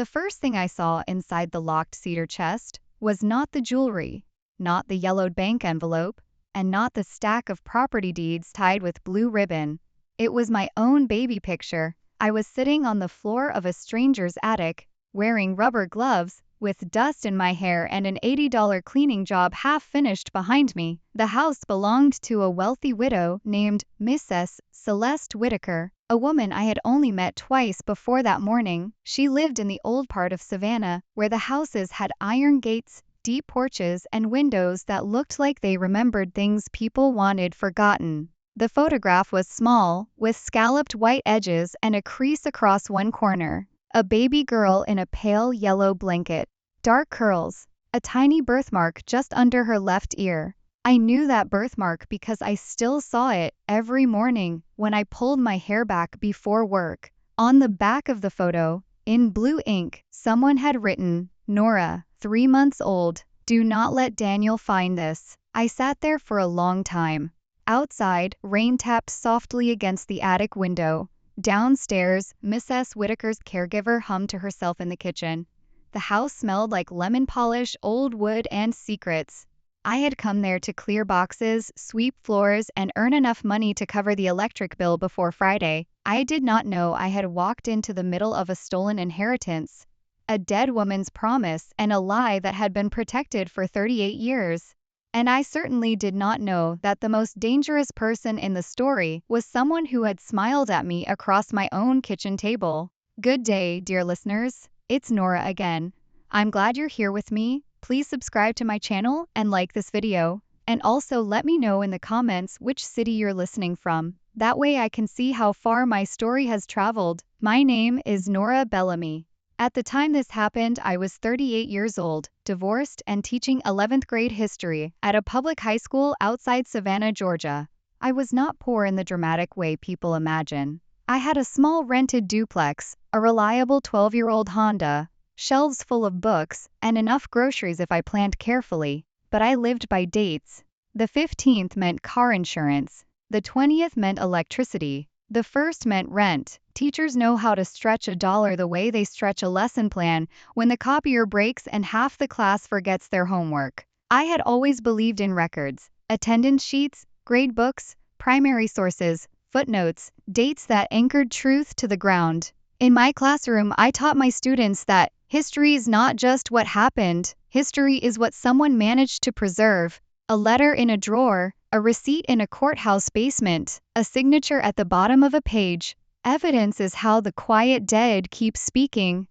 The first thing I saw inside the locked cedar chest was not the jewelry, not the yellowed bank envelope, and not the stack of property deeds tied with blue ribbon. It was my own baby picture. I was sitting on the floor of a stranger's attic, wearing rubber gloves, with dust in my hair and an $80 cleaning job half finished behind me. The house belonged to a wealthy widow named Mrs. Celeste Whitaker, a woman I had only met twice before that morning. She lived in the old part of Savannah, where the houses had iron gates, deep porches, and windows that looked like they remembered things people wanted forgotten. The photograph was small, with scalloped white edges and a crease across one corner. A baby girl in a pale yellow blanket, dark curls, a tiny birthmark just under her left ear. I knew that birthmark because I still saw it every morning when I pulled my hair back before work. On the back of the photo, in blue ink, someone had written, "Nora, 3 months old. Do not let Daniel find this." I sat there for a long time. Outside, rain tapped softly against the attic window. Downstairs, Mrs. Whitaker's caregiver hummed to herself in the kitchen. The house smelled like lemon polish, old wood, and secrets. I had come there to clear boxes, sweep floors, and earn enough money to cover the electric bill before Friday. I did not know I had walked into the middle of a stolen inheritance, a dead woman's promise, and a lie that had been protected for 38 years. And I certainly did not know that the most dangerous person in the story was someone who had smiled at me across my own kitchen table. Good day, dear listeners. It's Nora again. I'm glad you're here with me. Please subscribe to my channel and like this video. And also let me know in the comments which city you're listening from. That way I can see how far my story has traveled. My name is Nora Bellamy. At the time this happened, I was 38 years old, divorced, and teaching 11th grade history at a public high school outside Savannah, Georgia. I was not poor in the dramatic way people imagine. I had a small rented duplex, a reliable 12-year-old Honda, shelves full of books, and enough groceries if I planned carefully. But I lived by dates. The 15th meant car insurance. The 20th meant electricity. The 1st meant rent. Teachers know how to stretch a dollar the way they stretch a lesson plan when the copier breaks and half the class forgets their homework. I had always believed in records, attendance sheets, grade books, primary sources, footnotes, dates that anchored truth to the ground. In my classroom, I taught my students that history is not just what happened, history is what someone managed to preserve. A letter in a drawer, a receipt in a courthouse basement, a signature at the bottom of a page. Evidence is how the quiet dead keep speaking.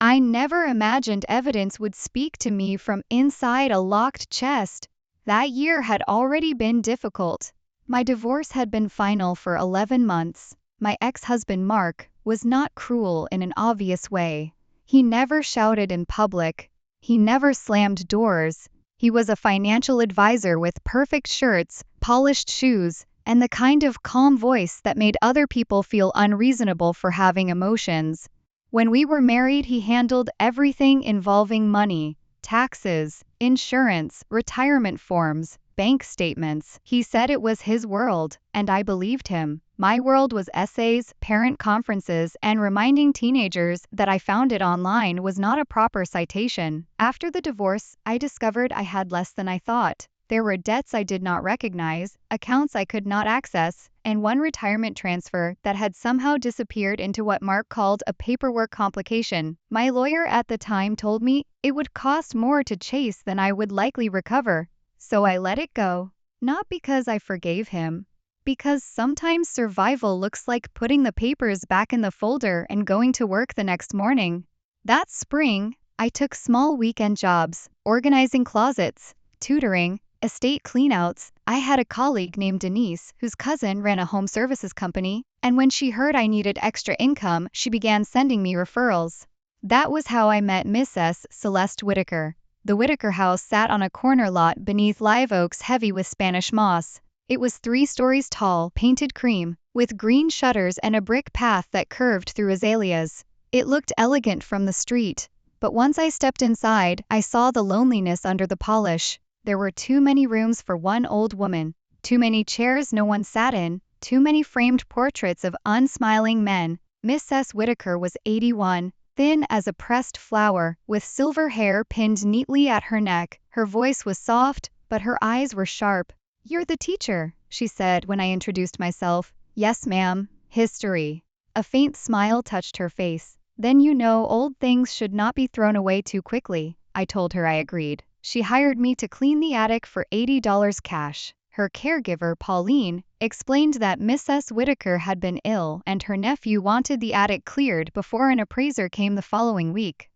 I never imagined evidence would speak to me from inside a locked chest. That year had already been difficult. My divorce had been final for 11 months. My ex-husband Mark was not cruel in an obvious way. He never shouted in public. He never slammed doors. He was a financial advisor with perfect shirts, polished shoes, and the kind of calm voice that made other people feel unreasonable for having emotions. When we were married, he handled everything involving money, taxes, insurance, retirement forms, bank statements. He said it was his world, and I believed him. My world was essays, parent conferences, and reminding teenagers that I found it online was not a proper citation. After the divorce, I discovered I had less than I thought. There were debts I did not recognize, accounts I could not access, and one retirement transfer that had somehow disappeared into what Mark called a paperwork complication. My lawyer at the time told me it would cost more to chase than I would likely recover. So I let it go. Not because I forgave him, because sometimes survival looks like putting the papers back in the folder and going to work the next morning. That spring, I took small weekend jobs, organizing closets, tutoring, estate cleanouts. I had a colleague named Denise whose cousin ran a home services company, and when she heard I needed extra income, she began sending me referrals. That was how I met Mrs. Celeste Whitaker. The Whitaker house sat on a corner lot beneath live oaks heavy with Spanish moss. It was 3 stories tall, painted cream, with green shutters and a brick path that curved through azaleas. It looked elegant from the street, but once I stepped inside, I saw the loneliness under the polish. There were too many rooms for one old woman, too many chairs no one sat in, too many framed portraits of unsmiling men. Mrs. Whitaker was 81, thin as a pressed flower, with silver hair pinned neatly at her neck. Her voice was soft, but her eyes were sharp. "You're the teacher," she said when I introduced myself. "Yes, ma'am. History." A faint smile touched her face. "Then you know old things should not be thrown away too quickly." I told her I agreed. She hired me to clean the attic for $80 cash. Her caregiver, Pauline, explained that Mrs. Whitaker had been ill and her nephew wanted the attic cleared before an appraiser came the following week.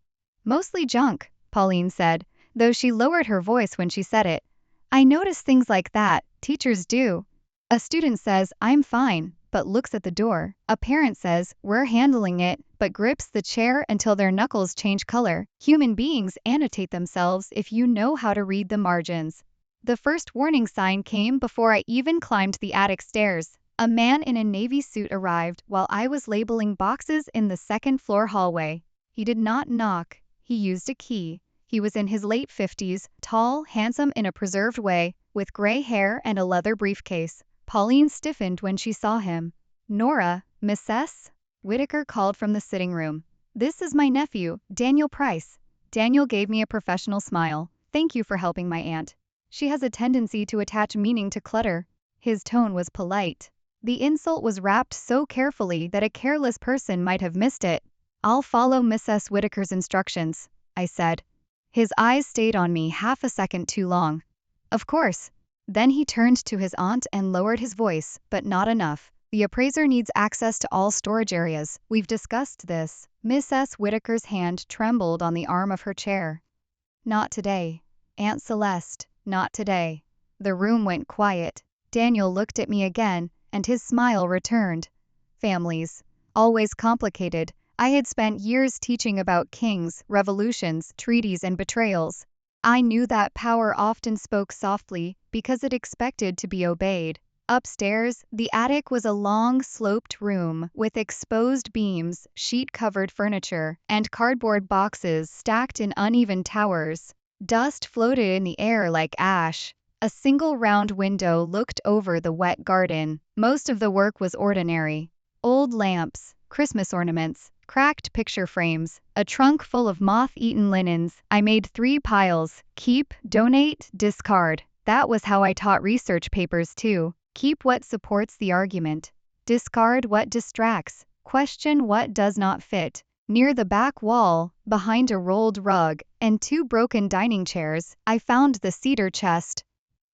"Mostly junk," Pauline said, though she lowered her voice when she said it. "I notice things like that, teachers do. A student says, 'I'm fine,' but looks at the door. A parent says, 'We're handling it,' but grips the chair until their knuckles change color. Human beings annotate themselves if you know how to read the margins." The first warning sign came before I even climbed the attic stairs. A man in a navy suit arrived while I was labeling boxes in the second-floor hallway. He did not knock. He used a key. He was in his late 50s, tall, handsome in a preserved way, with gray hair and a leather briefcase. Pauline stiffened when she saw him. "Nora, Mrs. Whitaker called from the sitting room. "This is my nephew, Daniel Price." Daniel gave me a professional smile. "Thank you for helping my aunt. She has a tendency to attach meaning to clutter." His tone was polite. The insult was wrapped so carefully that a careless person might have missed it. "I'll follow Mrs. Whitaker's instructions," I said. His eyes stayed on me half a second too long. "Of course." Then he turned to his aunt and lowered his voice, but not enough. "The appraiser needs access to all storage areas. We've discussed this." Mrs. Whitaker's hand trembled on the arm of her chair. "Not today. Aunt Celeste, not today." The room went quiet. Daniel looked at me again, and his smile returned. Families. Always complicated. I had spent years teaching about kings, revolutions, treaties, and betrayals. I knew that power often spoke softly because it expected to be obeyed. Upstairs, the attic was a long, sloped room with exposed beams, sheet-covered furniture, and cardboard boxes stacked in uneven towers. Dust floated in the air like ash. A single round window looked over the wet garden. Most of the work was ordinary. Old lamps, Christmas ornaments, cracked picture frames, a trunk full of moth-eaten linens. I made 3 piles: keep, donate, discard. That was how I taught research papers too. Keep what supports the argument. Discard what distracts. Question what does not fit. Near the back wall, behind a rolled rug and 2 broken dining chairs, I found the cedar chest.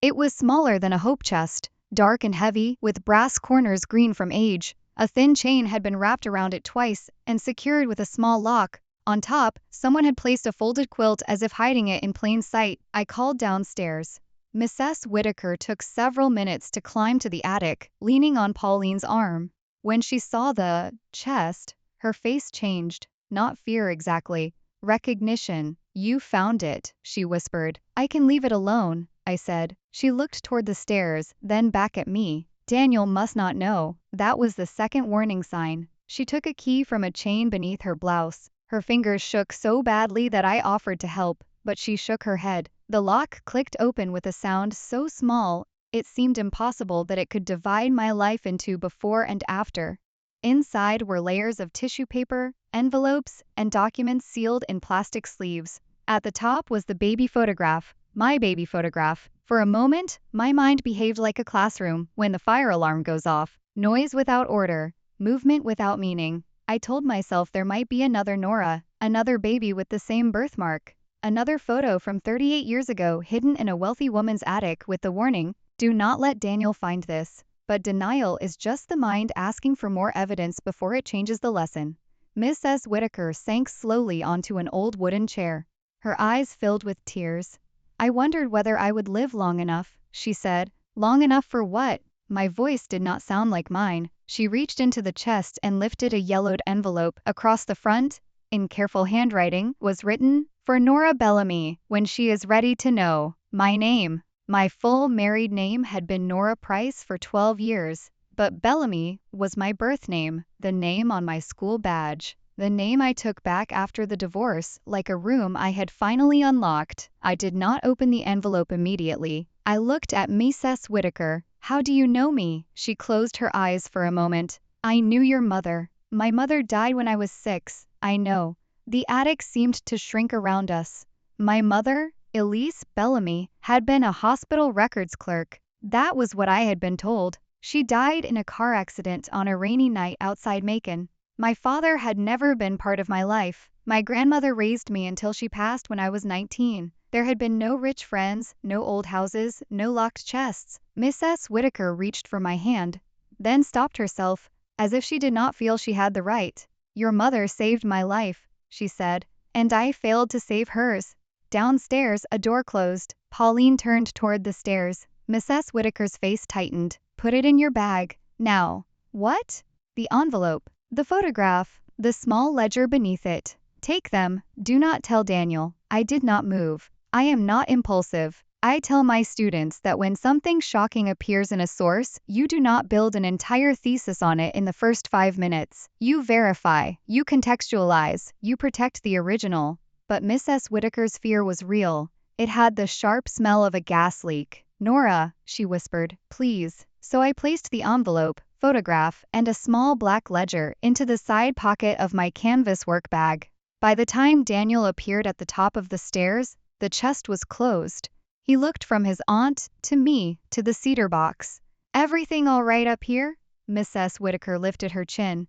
It was smaller than a hope chest, dark and heavy, with brass corners green from age. A thin chain had been wrapped around it twice and secured with a small lock. On top, someone had placed a folded quilt as if hiding it in plain sight. I called downstairs. Mrs. Whitaker took several minutes to climb to the attic, leaning on Pauline's arm. When she saw the chest, her face changed. Not fear exactly. Recognition. "You found it," she whispered. "I can leave it alone," I said. She looked toward the stairs, then back at me. Daniel must not know. That was the second warning sign. She took a key from a chain beneath her blouse. Her fingers shook so badly that I offered to help, but she shook her head. The lock clicked open with a sound so small, it seemed impossible that it could divide my life into before and after. Inside were layers of tissue paper, envelopes, and documents sealed in plastic sleeves. At the top was the baby photograph, my baby photograph. For a moment, my mind behaved like a classroom when the fire alarm goes off. Noise without order, movement without meaning. I told myself there might be another Nora, another baby with the same birthmark. Another photo from 38 years ago hidden in a wealthy woman's attic with the warning, "Do not let Daniel find this." But denial is just the mind asking for more evidence before it changes the lesson. Mrs. Whitaker sank slowly onto an old wooden chair. Her eyes filled with tears. "I wondered whether I would live long enough," she said. "Long enough for what?" My voice did not sound like mine. She reached into the chest and lifted a yellowed envelope. Across the front, in careful handwriting, was written, "For Nora Bellamy, when she is ready to know." My name. My full married name had been Nora Price for 12 years, but Bellamy was my birth name, the name on my school badge. The name I took back after the divorce, like a room I had finally unlocked. I did not open the envelope immediately. I looked at Mrs. Whitaker. "How do you know me?" She closed her eyes for a moment. "I knew your mother. My mother died when I was 6. I know. The attic seemed to shrink around us. My mother, Celeste Bellamy, had been a hospital records clerk. That was what I had been told. She died in a car accident on a rainy night outside Macon. My father had never been part of my life. My grandmother raised me until she passed when I was 19. There had been no rich friends, no old houses, no locked chests. Mrs. Whitaker reached for my hand, then stopped herself, as if she did not feel she had the right. "Your mother saved my life," she said, "and I failed to save hers." Downstairs, a door closed. Pauline turned toward the stairs. Mrs. Whitaker's face tightened. "Put it in your bag, now." "What?" "The envelope, the photograph, the small ledger beneath it. Take them. Do not tell Daniel." I did not move. I am not impulsive. I tell my students that when something shocking appears in a source, you do not build an entire thesis on it in the first 5 minutes. You verify, you contextualize, you protect the original. But Mrs. Whitaker's fear was real. It had the sharp smell of a gas leak. "Nora," she whispered, "please." So I placed the envelope, photograph, and a small black ledger into the side pocket of my canvas work bag. By the time Daniel appeared at the top of the stairs, the chest was closed. He looked from his aunt, to me, to the cedar box. "Everything all right up here?" Mrs. Whitaker lifted her chin.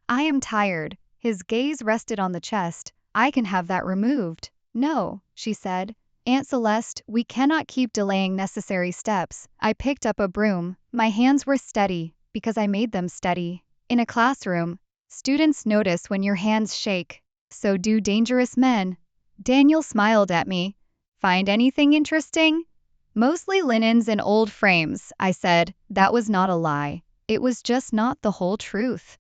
"I am tired." His gaze rested on the chest. "I can have that removed." "No," she said. "Aunt Celeste, we cannot keep delaying necessary steps." I picked up a broom. My hands were steady, because I made them steady. In a classroom, students notice when your hands shake. So do dangerous men. Daniel smiled at me. "Find anything interesting?" "Mostly linens in old frames," I said. That was not a lie. It was just not the whole truth.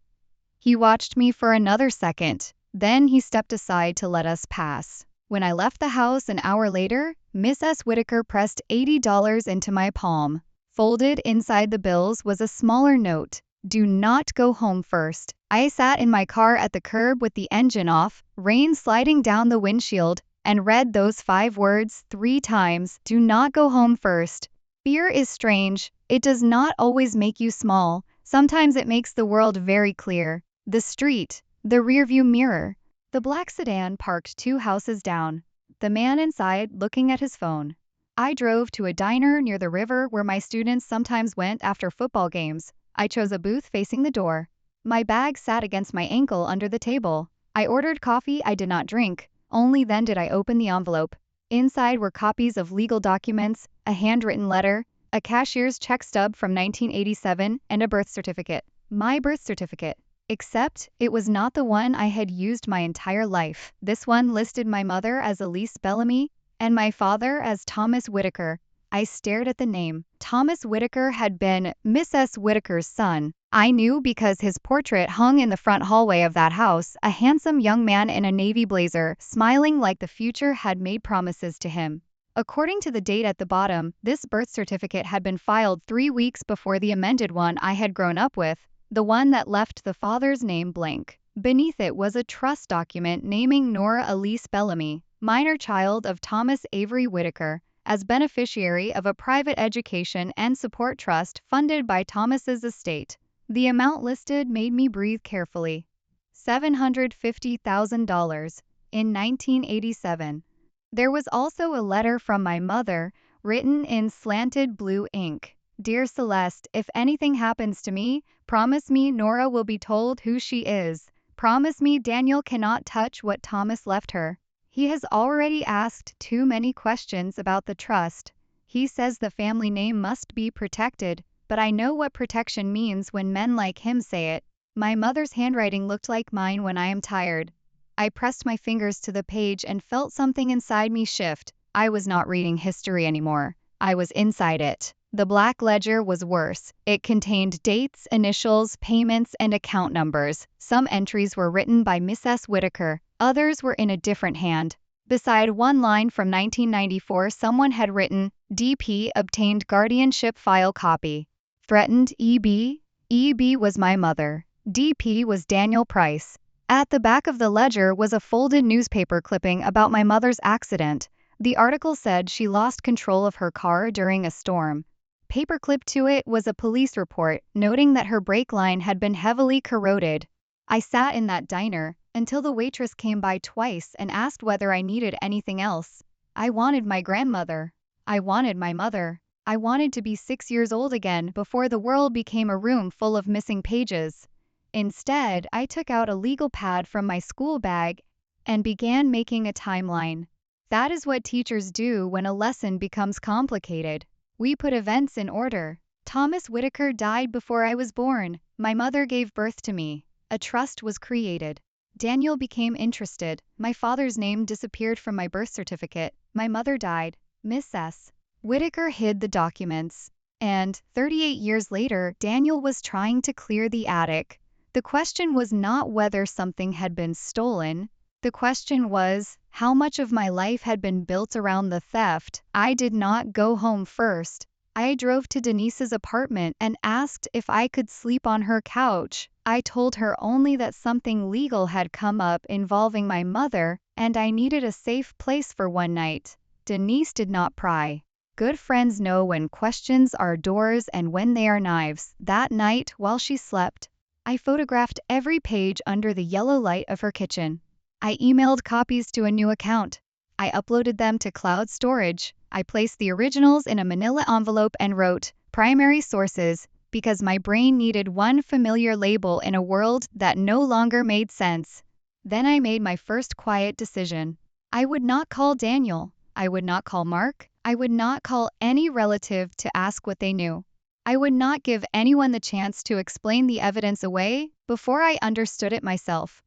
He watched me for another second. Then he stepped aside to let us pass. When I left the house an hour later, Mrs. Whitaker pressed $80 into my palm. Folded inside the bills was a smaller note. "Do not go home first." I sat in my car at the curb with the engine off, rain sliding down the windshield, and read those 5 words 3 times. "Do not go home first." Fear is strange. It does not always make you small. Sometimes it makes the world very clear. The street, the rearview mirror. The black sedan parked 2 houses down. The man inside looking at his phone. I drove to a diner near the river where my students sometimes went after football games. I chose a booth facing the door. My bag sat against my ankle under the table. I ordered coffee I did not drink. Only then did I open the envelope. Inside were copies of legal documents, a handwritten letter, a cashier's check stub from 1987, and a birth certificate. My birth certificate. Except, it was not the one I had used my entire life. This one listed my mother as Celeste Bellamy, and my father as Thomas Whitaker. I stared at the name. Thomas Whitaker had been Mrs. Whitaker's son. I knew because his portrait hung in the front hallway of that house, a handsome young man in a navy blazer, smiling like the future had made promises to him. According to the date at the bottom, this birth certificate had been filed 3 weeks before the amended one I had grown up with, the one that left the father's name blank. Beneath it was a trust document naming Nora Elise Bellamy, minor child of Thomas Avery Whitaker, as beneficiary of a private education and support trust funded by Thomas's estate. The amount listed made me breathe carefully. $750,000 in 1987. There was also a letter from my mother, written in slanted blue ink. "Dear Celeste, if anything happens to me, promise me Nora will be told who she is. Promise me Daniel cannot touch what Thomas left her. He has already asked too many questions about the trust. He says the family name must be protected, but I know what protection means when men like him say it." My mother's handwriting looked like mine when I am tired. I pressed my fingers to the page and felt something inside me shift. I was not reading history anymore. I was inside it. The black ledger was worse. It contained dates, initials, payments, and account numbers. Some entries were written by Mrs. Whitaker. Others were in a different hand. Beside one line from 1994, someone had written, "DP obtained guardianship file copy. Threatened EB?" EB was my mother. DP was Daniel Price. At the back of the ledger was a folded newspaper clipping about my mother's accident. The article said she lost control of her car during a storm. Paperclipped to it was a police report noting that her brake line had been heavily corroded. I sat in that diner, until the waitress came by twice and asked whether I needed anything else. I wanted my grandmother. I wanted my mother. I wanted to be 6 years old again before the world became a room full of missing pages. Instead, I took out a legal pad from my school bag and began making a timeline. That is what teachers do when a lesson becomes complicated. We put events in order. Thomas Whitaker died before I was born. My mother gave birth to me. A trust was created. Daniel became interested. My father's name disappeared from my birth certificate. My mother died. Miss S. Whitaker hid the documents. And, 38 years later, Daniel was trying to clear the attic. The question was not whether something had been stolen. The question was, how much of my life had been built around the theft? I did not go home first. I drove to Denise's apartment and asked if I could sleep on her couch. I told her only that something legal had come up involving my mother, and I needed a safe place for one night. Denise did not pry. Good friends know when questions are doors and when they are knives. That night, while she slept, I photographed every page under the yellow light of her kitchen. I emailed copies to a new account. I uploaded them to cloud storage. I placed the originals in a manila envelope and wrote, "Primary sources," because my brain needed one familiar label in a world that no longer made sense. Then I made my first quiet decision. I would not call Daniel. I would not call Mark. I would not call any relative to ask what they knew. I would not give anyone the chance to explain the evidence away before I understood it myself.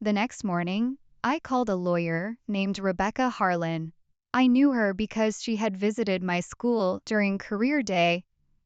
The next morning, I called a lawyer named Rebecca Harlan. I knew her because she had visited my school during career day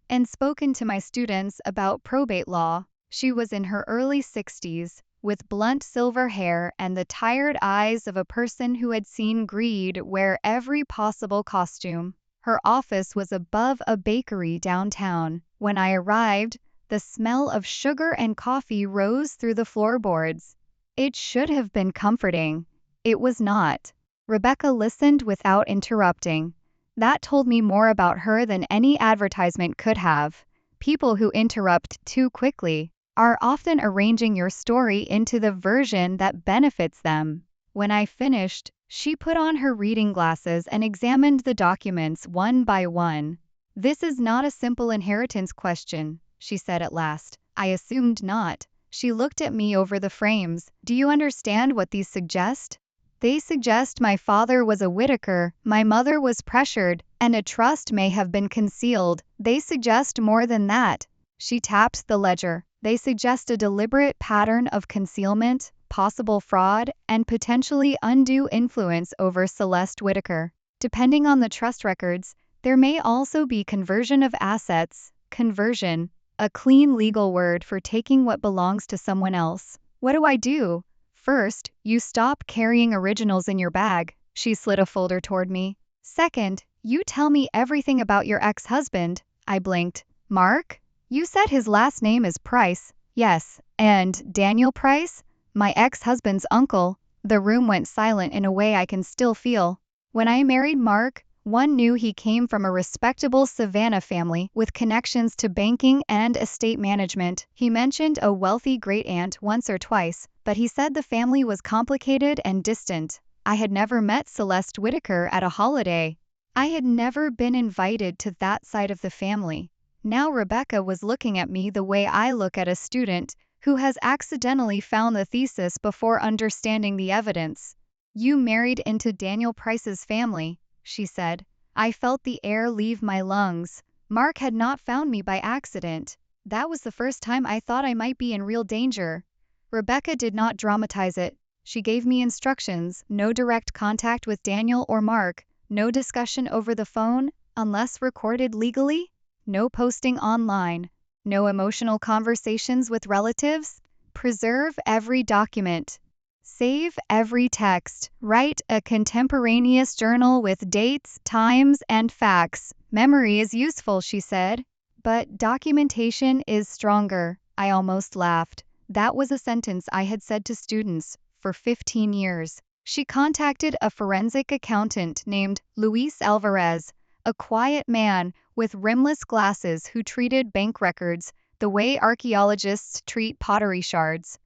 and spoken to my students about probate law. She was in her early 60s, with blunt silver hair and the tired eyes of a person who had seen greed wear every possible costume. Her office was above a bakery downtown. When I arrived, the smell of sugar and coffee rose through the floorboards. It should have been comforting. It was not. Rebecca listened without interrupting. That told me more about her than any advertisement could have. People who interrupt too quickly are often arranging your story into the version that benefits them. When I finished, she put on her reading glasses and examined the documents one by one. "This is not a simple inheritance question," she said at last. I assumed not. She looked at me over the frames. "Do you understand what these suggest?" "They suggest my father was a Whitaker, my mother was pressured, and a trust may have been concealed. They suggest more than that." She tapped the ledger. "They suggest a deliberate pattern of concealment, possible fraud, and potentially undue influence over Celeste Whitaker. Depending on the trust records, there may also be conversion of assets." Conversion, a clean legal word for taking what belongs to someone else. What do I do? First, you stop carrying originals in your bag. She slid a folder toward me. Second, you tell me everything about your ex-husband. I blinked. "Mark? You said his last name is Price." "Yes, and Daniel Price? My ex-husband's uncle." The room went silent in a way I can still feel. When I married Mark, one knew he came from a respectable Savannah family with connections to banking and estate management. He mentioned a wealthy great-aunt once or twice, but he said the family was complicated and distant. I had never met Celeste Whitaker at a holiday. I had never been invited to that side of the family. Now Rebecca was looking at me the way I look at a student who has accidentally found the thesis before understanding the evidence. "You married into Daniel Price's family," she said. I felt the air leave my lungs. Mark had not found me by accident. That was the first time I thought I might be in real danger. Rebecca did not dramatize it. She gave me instructions: no direct contact with Daniel or Mark, no discussion over the phone, unless recorded legally, no posting online, no emotional conversations with relatives, preserve every document. Save every text. Write a contemporaneous journal with dates, times, and facts. Memory is useful, she said, but documentation is stronger. I almost laughed. That was a sentence I had said to students for 15 years. She contacted a forensic accountant named Luis Alvarez, a quiet man with rimless glasses who treated bank records the way archaeologists treat pottery shards.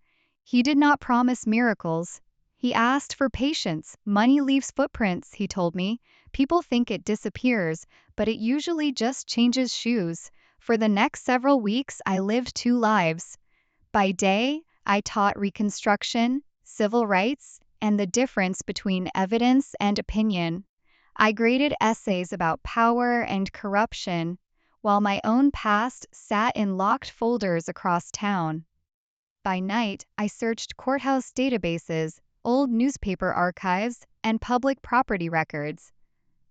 He did not promise miracles. He asked for patience. Money leaves footprints, he told me. People think it disappears, but it usually just changes shoes. For the next several weeks, I lived two lives. By day, I taught Reconstruction, civil rights, and the difference between evidence and opinion. I graded essays about power and corruption, while my own past sat in locked folders across town. By night, I searched courthouse databases, old newspaper archives, and public property records.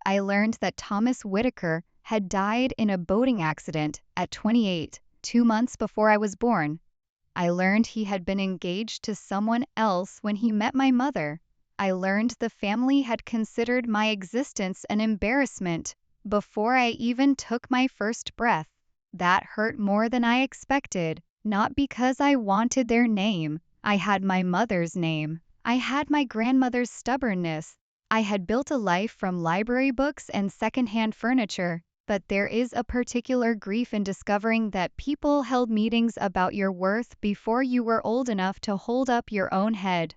I learned that Thomas Whitaker had died in a boating accident at 28, 2 months before I was born. I learned he had been engaged to someone else when he met my mother. I learned the family had considered my existence an embarrassment before I even took my first breath. That hurt more than I expected, not because I wanted their name. I had my mother's name. I had my grandmother's stubbornness. I had built a life from library books and secondhand furniture. But there is a particular grief in discovering that people held meetings about your worth before you were old enough to hold up your own head.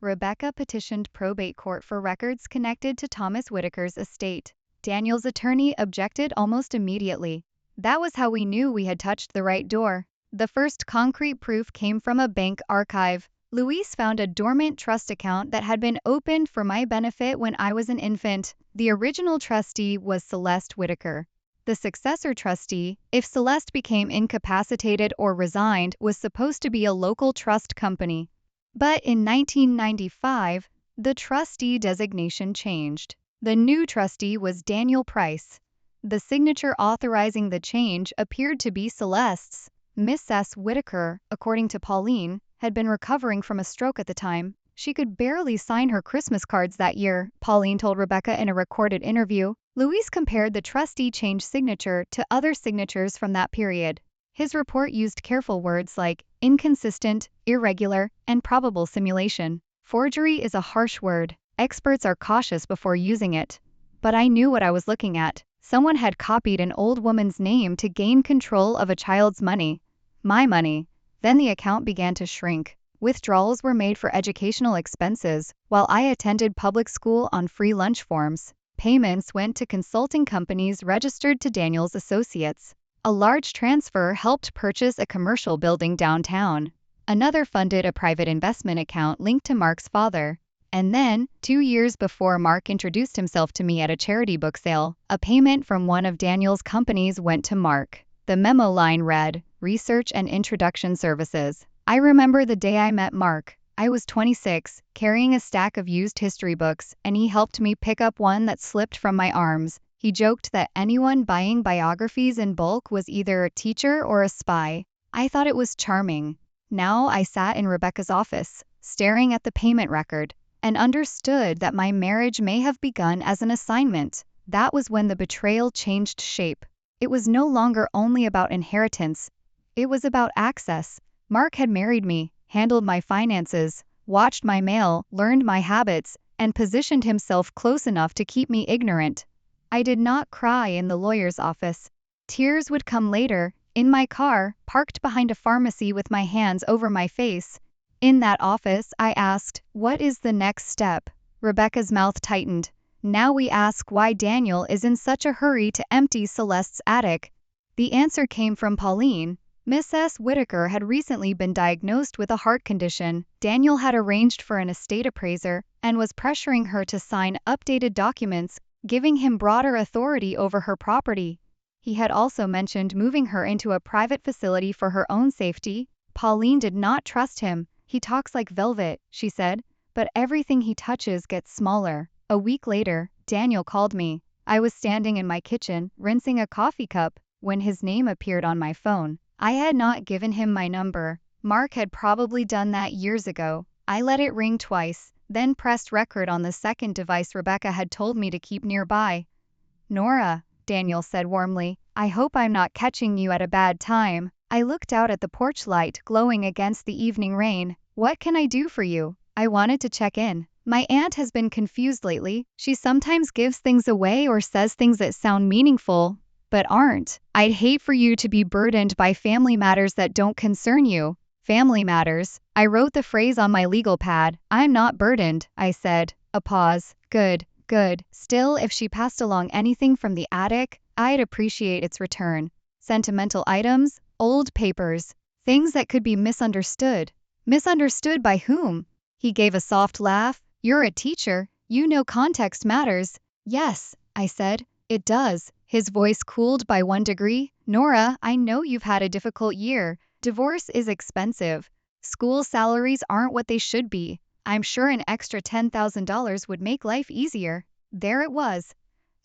Rebecca petitioned probate court for records connected to Thomas Whitaker's estate. Daniel's attorney objected almost immediately. That was how we knew we had touched the right door. The first concrete proof came from a bank archive. Louise found a dormant trust account that had been opened for my benefit when I was an infant. The original trustee was Celeste Whitaker. The successor trustee, if Celeste became incapacitated or resigned, was supposed to be a local trust company. But in 1995, the trustee designation changed. The new trustee was Daniel Price. The signature authorizing the change appeared to be Celeste's. Mrs. Whitaker, according to Pauline, had been recovering from a stroke at the time. She could barely sign her Christmas cards that year, Pauline told Rebecca in a recorded interview. Louise compared the trustee change signature to other signatures from that period. His report used careful words like inconsistent, irregular, and probable simulation. Forgery is a harsh word. Experts are cautious before using it. But I knew what I was looking at. Someone had copied an old woman's name to gain control of a child's money. My money. Then the account began to shrink. Withdrawals were made for educational expenses, while I attended public school on free lunch forms. Payments went to consulting companies registered to Daniel's associates. A large transfer helped purchase a commercial building downtown. Another funded a private investment account linked to Mark's father. And then, 2 years before Mark introduced himself to me at a charity book sale, a payment from one of Daniel's companies went to Mark. The memo line read, Research and Introduction Services. I remember the day I met Mark. I was 26, carrying a stack of used history books, and he helped me pick up one that slipped from my arms. He joked that anyone buying biographies in bulk was either a teacher or a spy. I thought it was charming. Now I sat in Rebecca's office, staring at the payment record, and understood that my marriage may have begun as an assignment. That was when the betrayal changed shape. It was no longer only about inheritance. It was about access. Mark had married me, handled my finances, watched my mail, learned my habits, and positioned himself close enough to keep me ignorant. I did not cry in the lawyer's office. Tears would come later, in my car, parked behind a pharmacy with my hands over my face. In that office, I asked, what is the next step? Rebecca's mouth tightened. Now we ask why Daniel is in such a hurry to empty Celeste's attic. The answer came from Pauline. Mrs. Whitaker had recently been diagnosed with a heart condition. Daniel had arranged for an estate appraiser and was pressuring her to sign updated documents, giving him broader authority over her property. He had also mentioned moving her into a private facility for her own safety. Pauline did not trust him. He talks like velvet, she said, but everything he touches gets smaller. A week later, Daniel called me. I was standing in my kitchen, rinsing a coffee cup, when his name appeared on my phone. I had not given him my number. Mark had probably done that years ago. I let it ring twice, then pressed record on the second device Rebecca had told me to keep nearby. Nora, Daniel said warmly, I hope I'm not catching you at a bad time. I looked out at the porch light glowing against the evening rain. What can I do for you? I wanted to check in. My aunt has been confused lately. She sometimes gives things away or says things that sound meaningful, but aren't. I'd hate for you to be burdened by family matters that don't concern you. Family matters. I wrote the phrase on my legal pad. I'm not burdened, I said. A pause. Good, good. Still, if she passed along anything from the attic, I'd appreciate its return. Sentimental items, old papers, things that could be misunderstood. Misunderstood by whom? He gave a soft laugh. You're a teacher. You know context matters. Yes, I said. It does. His voice cooled by 1 degree. Nora, I know you've had a difficult year. Divorce is expensive. School salaries aren't what they should be. I'm sure an extra $10,000 would make life easier. There it was.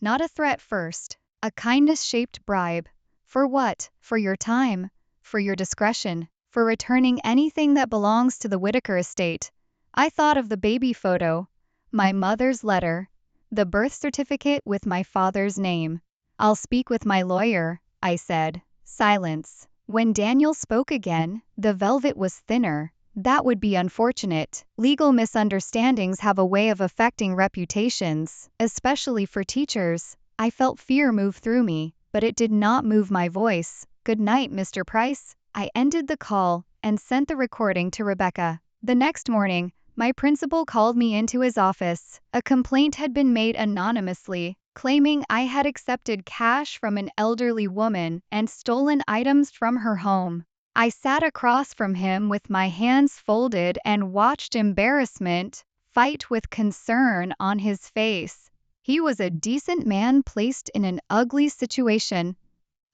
Not a threat first. A kindness-shaped bribe. For what? For your time. For your discretion. For returning anything that belongs to the Whitaker estate. I thought of the baby photo. My mother's letter. The birth certificate with my father's name. I'll speak with my lawyer, I said. Silence. When Daniel spoke again, the velvet was thinner. That would be unfortunate. Legal misunderstandings have a way of affecting reputations, especially for teachers. I felt fear move through me, but it did not move my voice. Good night, Mr. Price. I ended the call and sent the recording to Rebecca. The next morning, my principal called me into his office. A complaint had been made anonymously, claiming I had accepted cash from an elderly woman and stolen items from her home. I sat across from him with my hands folded and watched embarrassment fight with concern on his face. He was a decent man placed in an ugly situation.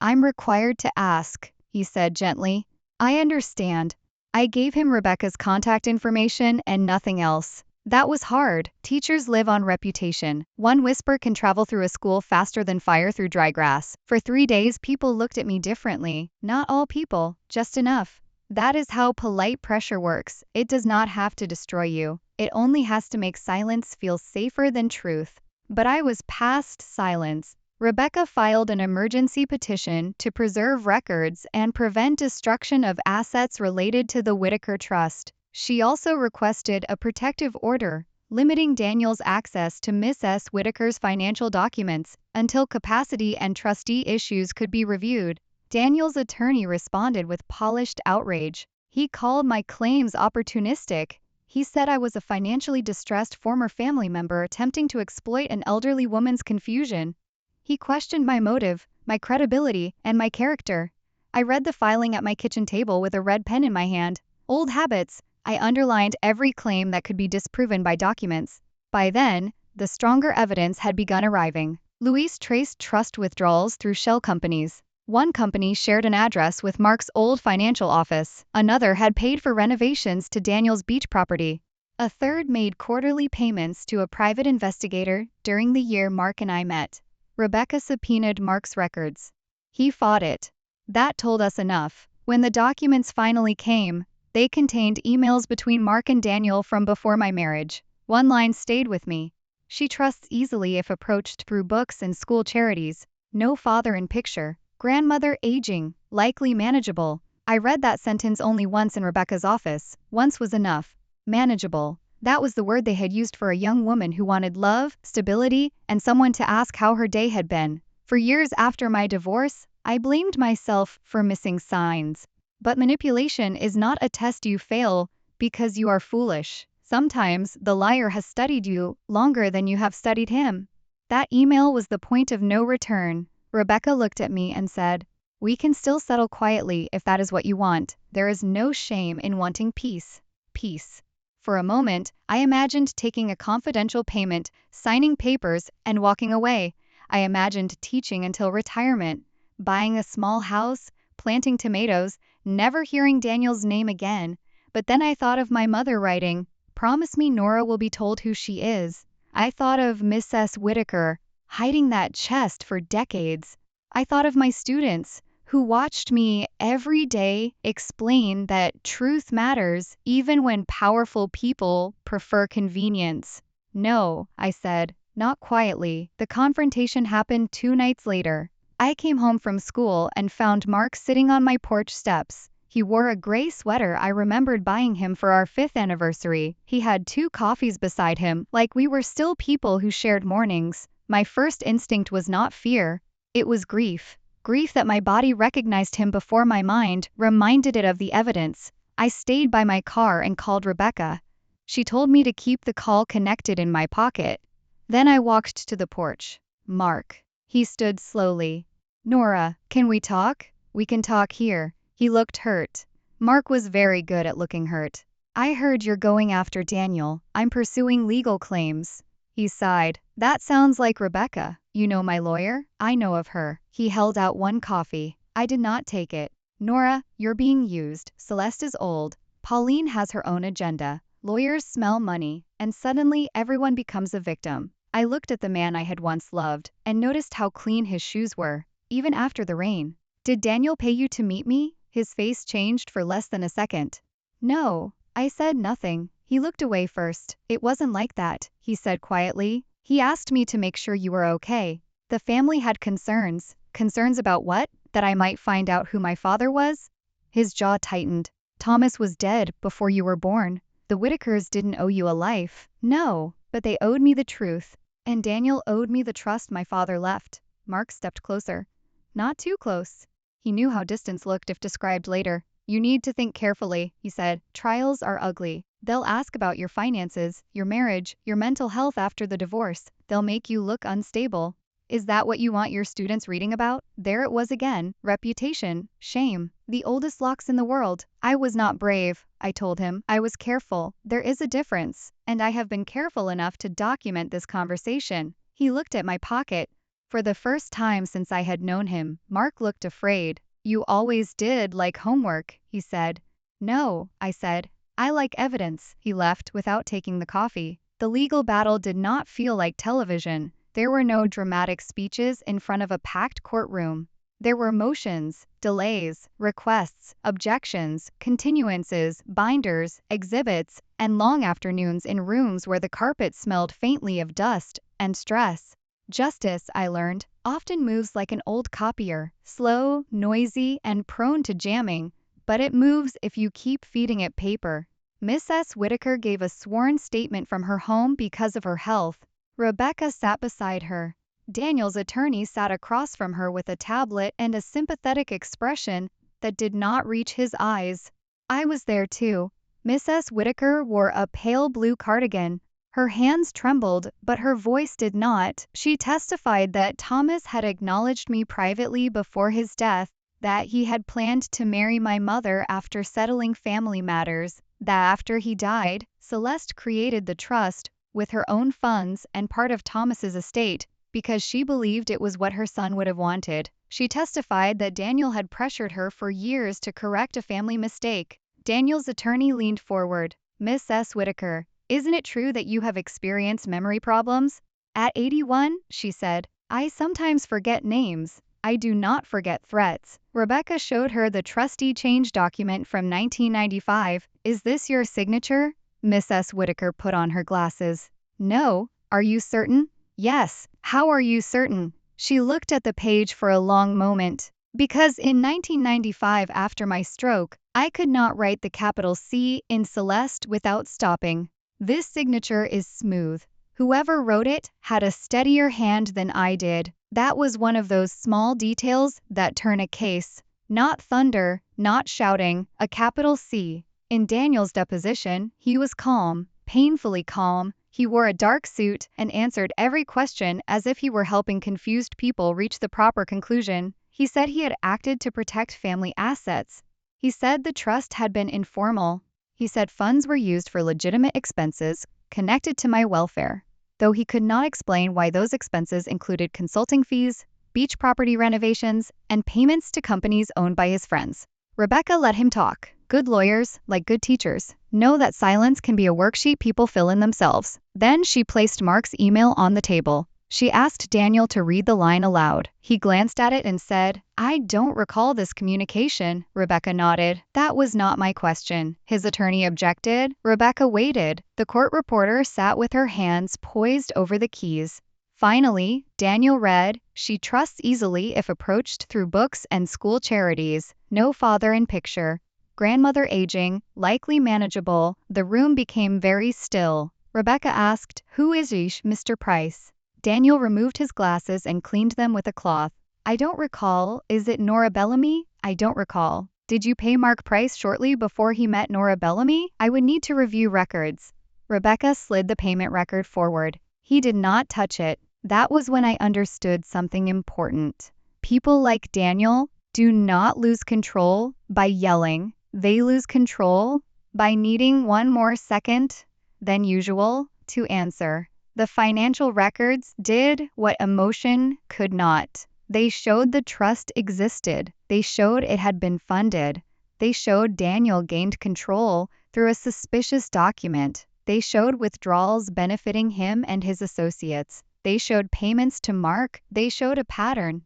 I'm required to ask, he said gently. I understand. I gave him Rebecca's contact information and nothing else. That was hard. Teachers live on reputation. One whisper can travel through a school faster than fire through dry grass. For 3 days, people looked at me differently. Not all people, just enough. That is how polite pressure works. It does not have to destroy you. It only has to make silence feel safer than truth. But I was past silence. Rebecca filed an emergency petition to preserve records and prevent destruction of assets related to the Whitaker Trust. She also requested a protective order, limiting Daniel's access to Miss S. Whitaker's financial documents until capacity and trustee issues could be reviewed. Daniel's attorney responded with polished outrage. He called my claims opportunistic. He said I was a financially distressed former family member attempting to exploit an elderly woman's confusion. He questioned my motive, my credibility, and my character. I read the filing at my kitchen table with a red pen in my hand. Old habits. I underlined every claim that could be disproven by documents. By then, the stronger evidence had begun arriving. Luis traced trust withdrawals through shell companies. One company shared an address with Mark's old financial office. Another had paid for renovations to Daniel's beach property. A third made quarterly payments to a private investigator during the year Mark and I met. Rebecca subpoenaed Mark's records. He fought it. That told us enough. When the documents finally came, they contained emails between Mark and Daniel from before my marriage. One line stayed with me. She trusts easily if approached through books and school charities. No father in picture. Grandmother aging, likely manageable. I read that sentence only once in Rebecca's office. Once was enough. Manageable. That was the word they had used for a young woman who wanted love, stability, and someone to ask how her day had been. For years after my divorce, I blamed myself for missing signs. But manipulation is not a test you fail because you are foolish. Sometimes the liar has studied you longer than you have studied him. That email was the point of no return. Rebecca looked at me and said, "We can still settle quietly if that is what you want. There is no shame in wanting peace." Peace. For a moment, I imagined taking a confidential payment, signing papers, and walking away. I imagined teaching until retirement, buying a small house, planting tomatoes, never hearing Daniel's name again. But then I thought of my mother writing, "Promise me Nora will be told who she is." I thought of Miss S. Whitaker, hiding that chest for decades. I thought of my students, who watched me every day explain that truth matters even when powerful people prefer convenience. No, I said, not quietly. The confrontation happened 2 nights later. I came home from school and found Mark sitting on my porch steps. He wore a gray sweater I remembered buying him for our 5th anniversary. He had 2 coffees beside him, like we were still people who shared mornings. My first instinct was not fear. It was grief. Grief that my body recognized him before my mind reminded it of the evidence. I stayed by my car and called Rebecca. She told me to keep the call connected in my pocket. Then I walked to the porch. Mark. He stood slowly. Nora, can we talk? We can talk here. He looked hurt. Mark was very good at looking hurt. I heard you're going after Daniel. I'm pursuing legal claims. He sighed. That sounds like Rebecca. You know my lawyer? I know of her. He held out one coffee. I did not take it. Nora, you're being used. Celeste is old. Pauline has her own agenda. Lawyers smell money, and suddenly everyone becomes a victim. I looked at the man I had once loved, and noticed how clean his shoes were, even after the rain. Did Daniel pay you to meet me? His face changed for less than a second. No. I said nothing. He looked away first. It wasn't like that, he said quietly. He asked me to make sure you were okay. The family had concerns. Concerns about what? That I might find out who my father was? His jaw tightened. Thomas was dead before you were born. The Whitakers didn't owe you a life. No, but they owed me the truth. And Daniel owed me the trust my father left. Mark stepped closer. Not too close. He knew how distance looked if described later. You need to think carefully, he said. Trials are ugly. They'll ask about your finances, your marriage, your mental health after the divorce. They'll make you look unstable. Is that what you want your students reading about? There it was again. Reputation. Shame. The oldest locks in the world. I was not brave, I told him. I was careful. There is a difference. And I have been careful enough to document this conversation. He looked at my pocket. For the first time since I had known him, Mark looked afraid. You always did like homework, he said. No, I said. I like evidence. He left without taking the coffee. The legal battle did not feel like television. There were no dramatic speeches in front of a packed courtroom. There were motions, delays, requests, objections, continuances, binders, exhibits, and long afternoons in rooms where the carpet smelled faintly of dust and stress. Justice, I learned, often moves like an old copier, slow, noisy, and prone to jamming, but it moves if you keep feeding it paper. Mrs. Whitaker gave a sworn statement from her home because of her health. Rebecca sat beside her. Daniel's attorney sat across from her with a tablet and a sympathetic expression that did not reach his eyes. I was there too. Mrs. Whitaker wore a pale blue cardigan. Her hands trembled, but her voice did not. She testified that Thomas had acknowledged me privately before his death, that he had planned to marry my mother after settling family matters, that after he died, Celeste created the trust with her own funds and part of Thomas's estate, because she believed it was what her son would have wanted. She testified that Daniel had pressured her for years to correct a family mistake. Daniel's attorney leaned forward. Mrs. Whitaker, isn't it true that you have experienced memory problems? At 81, she said, I sometimes forget names. I do not forget threats. Rebecca showed her the trustee change document from 1995. Is this your signature? Mrs. Whitaker put on her glasses. No. Are you certain? Yes. How are you certain? She looked at the page for a long moment. Because in 1995, after my stroke, I could not write the capital C in Celeste without stopping. This signature is smooth. Whoever wrote it had a steadier hand than I did. That was one of those small details that turn a case. Not thunder, not shouting, a capital C. In Daniel's deposition, he was calm, painfully calm. He wore a dark suit and answered every question as if he were helping confused people reach the proper conclusion. He said he had acted to protect family assets. He said the trust had been informal. He said funds were used for legitimate expenses connected to my welfare, though he could not explain why those expenses included consulting fees, beach property renovations, and payments to companies owned by his friends. Rebecca let him talk. Good lawyers, like good teachers, know that silence can be a worksheet people fill in themselves. Then she placed Mark's email on the table. She asked Daniel to read the line aloud. He glanced at it and said, I don't recall this communication. Rebecca nodded. That was not my question. His attorney objected. Rebecca waited. The court reporter sat with her hands poised over the keys. Finally, Daniel read, she trusts easily if approached through books and school charities. No father in picture. Grandmother aging, likely manageable. The room became very still. Rebecca asked, who is Ish, Mr. Price? Daniel removed his glasses and cleaned them with a cloth. I don't recall. Is it Nora Bellamy? I don't recall. Did you pay Mark Price shortly before he met Nora Bellamy? I would need to review records. Rebecca slid the payment record forward. He did not touch it. That was when I understood something important. People like Daniel do not lose control by yelling. They lose control by needing one more second than usual to answer. The financial records did what emotion could not. They showed the trust existed. They showed it had been funded. They showed Daniel gained control through a suspicious document. They showed withdrawals benefiting him and his associates. They showed payments to Mark. They showed a pattern.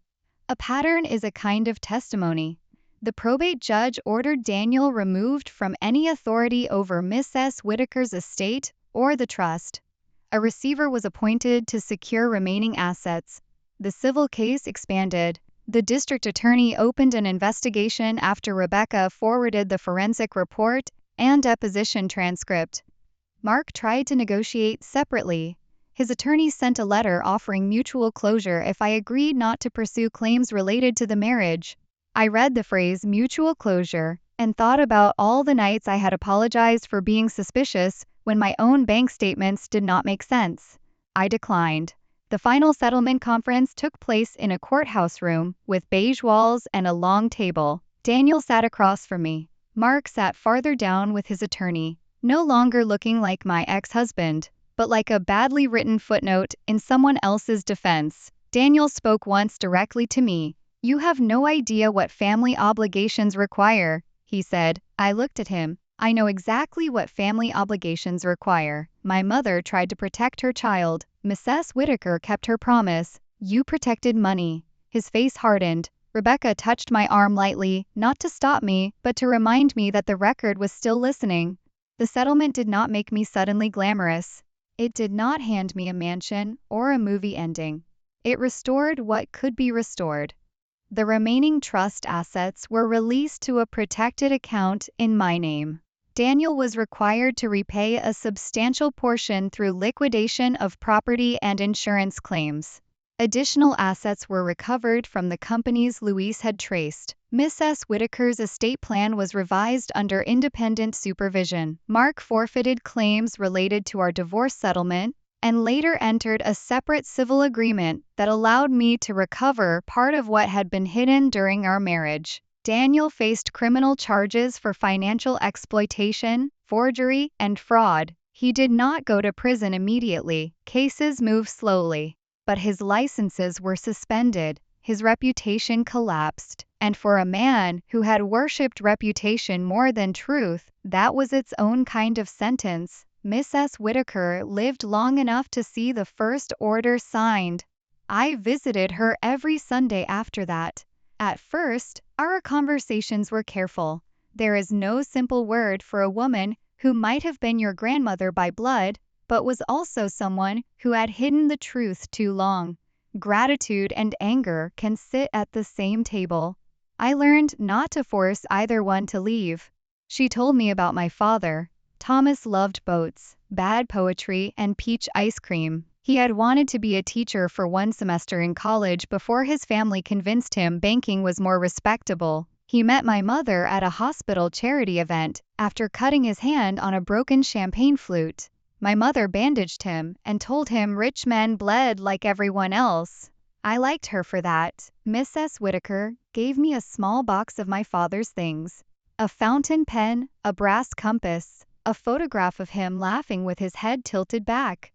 A pattern is a kind of testimony. The probate judge ordered Daniel removed from any authority over Mrs. Whitaker's estate or the trust. A receiver was appointed to secure remaining assets. The civil case expanded. The district attorney opened an investigation after Rebecca forwarded the forensic report and deposition transcript. Mark tried to negotiate separately. His attorney sent a letter offering mutual closure if I agreed not to pursue claims related to the marriage. I read the phrase mutual closure and thought about all the nights I had apologized for being suspicious when my own bank statements did not make sense. I declined. The final settlement conference took place in a courthouse room with beige walls and a long table. Daniel sat across from me. Mark sat farther down with his attorney, no longer looking like my ex-husband, but like a badly written footnote in someone else's defense. Daniel spoke once directly to me. "You have no idea what family obligations require," he said. I looked at him. I know exactly what family obligations require. My mother tried to protect her child. Mrs. Whitaker kept her promise. You protected money. His face hardened. Rebecca touched my arm lightly, not to stop me, but to remind me that the record was still listening. The settlement did not make me suddenly glamorous. It did not hand me a mansion or a movie ending. It restored what could be restored. The remaining trust assets were released to a protected account in my name. Daniel was required to repay a substantial portion through liquidation of property and insurance claims. Additional assets were recovered from the companies Louise had traced. Mrs. Whitaker's estate plan was revised under independent supervision. Mark forfeited claims related to our divorce settlement and later entered a separate civil agreement that allowed me to recover part of what had been hidden during our marriage. Daniel faced criminal charges for financial exploitation, forgery, and fraud. He did not go to prison immediately. Cases moved slowly, but his licenses were suspended. His reputation collapsed, and for a man who had worshipped reputation more than truth, that was its own kind of sentence. Mrs. Whitaker lived long enough to see the first order signed. I visited her every Sunday after that. At first, our conversations were careful. There is no simple word for a woman who might have been your grandmother by blood, but was also someone who had hidden the truth too long. Gratitude and anger can sit at the same table. I learned not to force either one to leave. She told me about my father. Thomas loved boats, bad poetry, and peach ice cream. He had wanted to be a teacher for one semester in college before his family convinced him banking was more respectable. He met my mother at a hospital charity event after cutting his hand on a broken champagne flute. My mother bandaged him and told him rich men bled like everyone else. I liked her for that. Mrs. Whitaker gave me a small box of my father's things. A fountain pen, a brass compass, a photograph of him laughing with his head tilted back.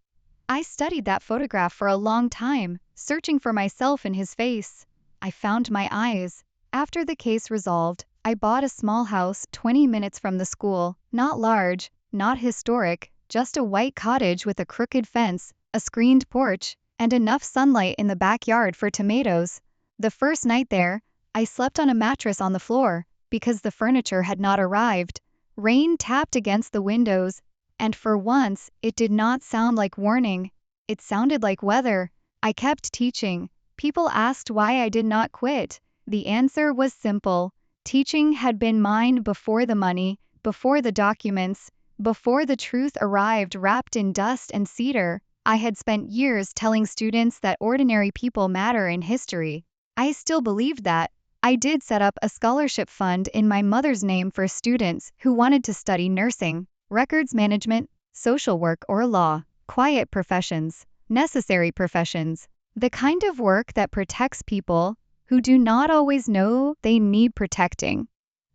I studied that photograph for a long time, searching for myself in his face. I found my eyes. After the case resolved, I bought a small house 20 minutes from the school, not large, not historic, just a white cottage with a crooked fence, a screened porch, and enough sunlight in the backyard for tomatoes. The first night there, I slept on a mattress on the floor, because the furniture had not arrived. Rain tapped against the windows, and for once, it did not sound like warning. It sounded like weather. I kept teaching. People asked why I did not quit. The answer was simple. Teaching had been mine before the money, before the documents, before the truth arrived wrapped in dust and cedar. I had spent years telling students that ordinary people matter in history. I still believed that. I did set up a scholarship fund in my mother's name for students who wanted to study nursing, records management, social work, or law. Quiet professions, necessary professions. The kind of work that protects people who do not always know they need protecting.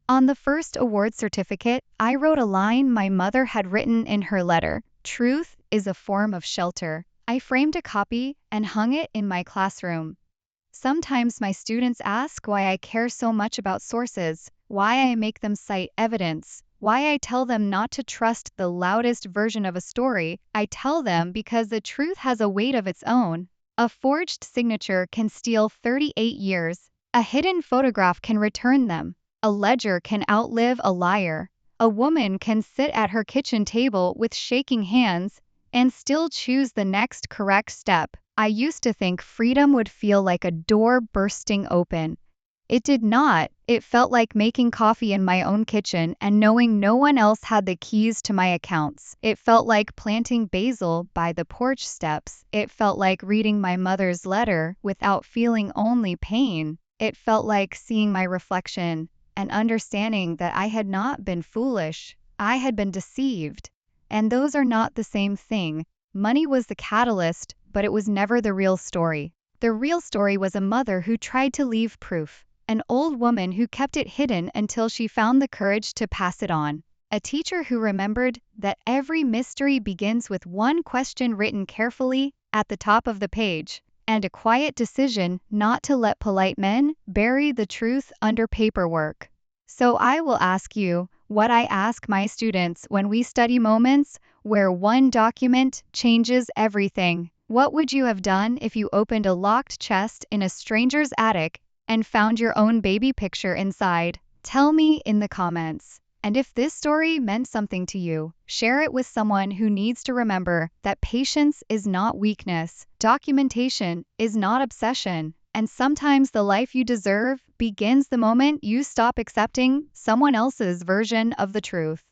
On the first award certificate, I wrote a line my mother had written in her letter: "Truth is a form of shelter." I framed a copy and hung it in my classroom. Sometimes my students ask why I care so much about sources, why I make them cite evidence, why I tell them not to trust the loudest version of a story. I tell them because the truth has a weight of its own. A forged signature can steal 38 years. A hidden photograph can return them. A ledger can outlive a liar. A woman can sit at her kitchen table with shaking hands and still choose the next correct step. I used to think freedom would feel like a door bursting open. It did not. It felt like making coffee in my own kitchen and knowing no one else had the keys to my accounts. It felt like planting basil by the porch steps. It felt like reading my mother's letter without feeling only pain. It felt like seeing my reflection and understanding that I had not been foolish. I had been deceived. And those are not the same thing. Money was the catalyst, but it was never the real story. The real story was a mother who tried to leave proof. An old woman who kept it hidden until she found the courage to pass it on. A teacher who remembered that every mystery begins with one question written carefully at the top of the page, and a quiet decision not to let polite men bury the truth under paperwork. So I will ask you what I ask my students when we study moments where one document changes everything. What would you have done if you opened a locked chest in a stranger's attic and found your own baby picture inside? Tell me in the comments. And if this story meant something to you, share it with someone who needs to remember that patience is not weakness, documentation is not obsession, and sometimes the life you deserve begins the moment you stop accepting someone else's version of the truth.